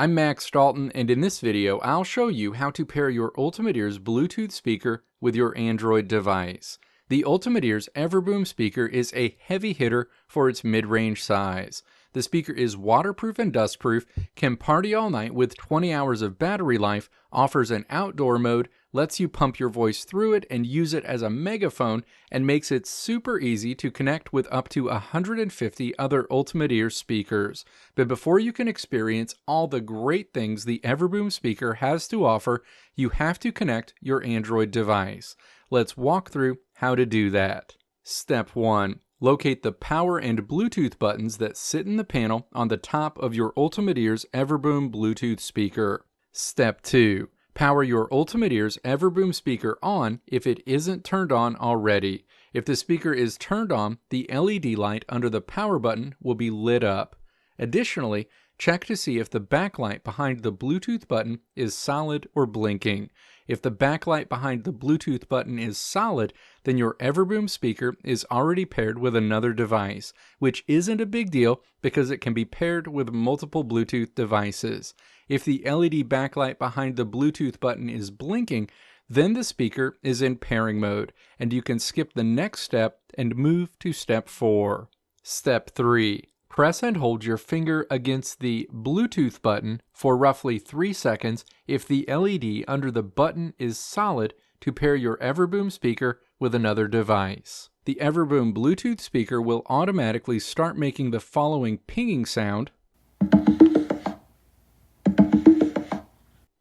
I'm Max Dalton, and in this video I'll show you how to pair your Ultimate Ears Bluetooth speaker with your Android device. The Ultimate Ears Everboom speaker is a heavy hitter for its mid-range size. The speaker is waterproof and dustproof, can party all night with 20 hours of battery life, offers an outdoor mode, lets you pump your voice through it and use it as a megaphone, and makes it super easy to connect with up to 150 other Ultimate Ears speakers. But before you can experience all the great things the Everboom speaker has to offer, you have to connect your Android device. Let's walk through how to do that. Step 1. Locate the power and Bluetooth buttons that sit in the panel on the top of your Ultimate Ears Everboom Bluetooth speaker. Step 2. Power your Ultimate Ears Everboom speaker on if it isn't turned on already. If the speaker is turned on, the LED light under the power button will be lit up. Additionally, check to see if the backlight behind the Bluetooth button is solid or blinking. If the backlight behind the Bluetooth button is solid, then your Everboom speaker is already paired with another device, which isn't a big deal because it can be paired with multiple Bluetooth devices. If the LED backlight behind the Bluetooth button is blinking, then the speaker is in pairing mode, and you can skip the next step and move to step 4. Step 3. Press and hold your finger against the Bluetooth button for roughly 3 seconds if the LED under the button is solid to pair your Everboom speaker with another device. The Everboom Bluetooth speaker will automatically start making the following pinging sound,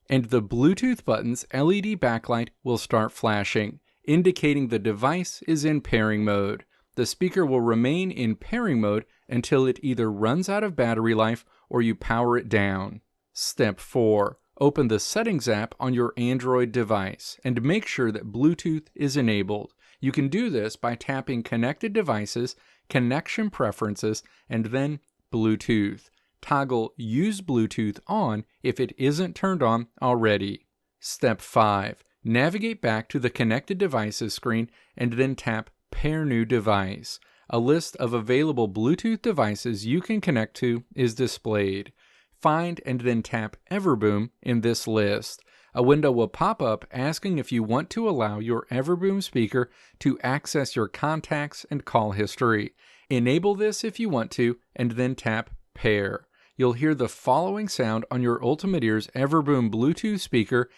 and the Bluetooth button's LED backlight will start flashing, indicating the device is in pairing mode. The speaker will remain in pairing mode until it either runs out of battery life or you power it down. Step 4. Open the Settings app on your Android device and make sure that Bluetooth is enabled. You can do this by tapping Connected Devices, Connection Preferences, and then Bluetooth. Toggle Use Bluetooth on if it isn't turned on already. Step 5. Navigate back to the Connected Devices screen and then tap Pair New Device. A list of available Bluetooth devices you can connect to is displayed. Find and then tap Everboom in this list. A window will pop up asking if you want to allow your Everboom speaker to access your contacts and call history. Enable this if you want to, and then tap Pair. You'll hear the following sound on your Ultimate Ears Everboom Bluetooth speaker,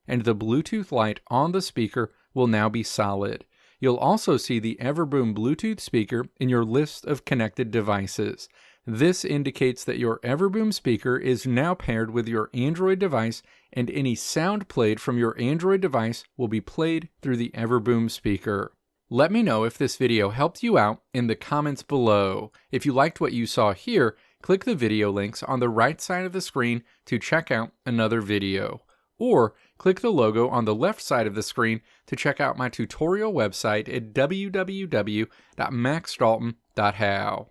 and the Bluetooth light on the speaker will now be solid. You'll also see the Everboom Bluetooth speaker in your list of connected devices. This indicates that your Everboom speaker is now paired with your Android device, and any sound played from your Android device will be played through the Everboom speaker. Let me know if this video helped you out in the comments below. If you liked what you saw here, click the video links on the right side of the screen to check out another video. Or click the logo on the left side of the screen to check out my tutorial website at www.maxdalton.how.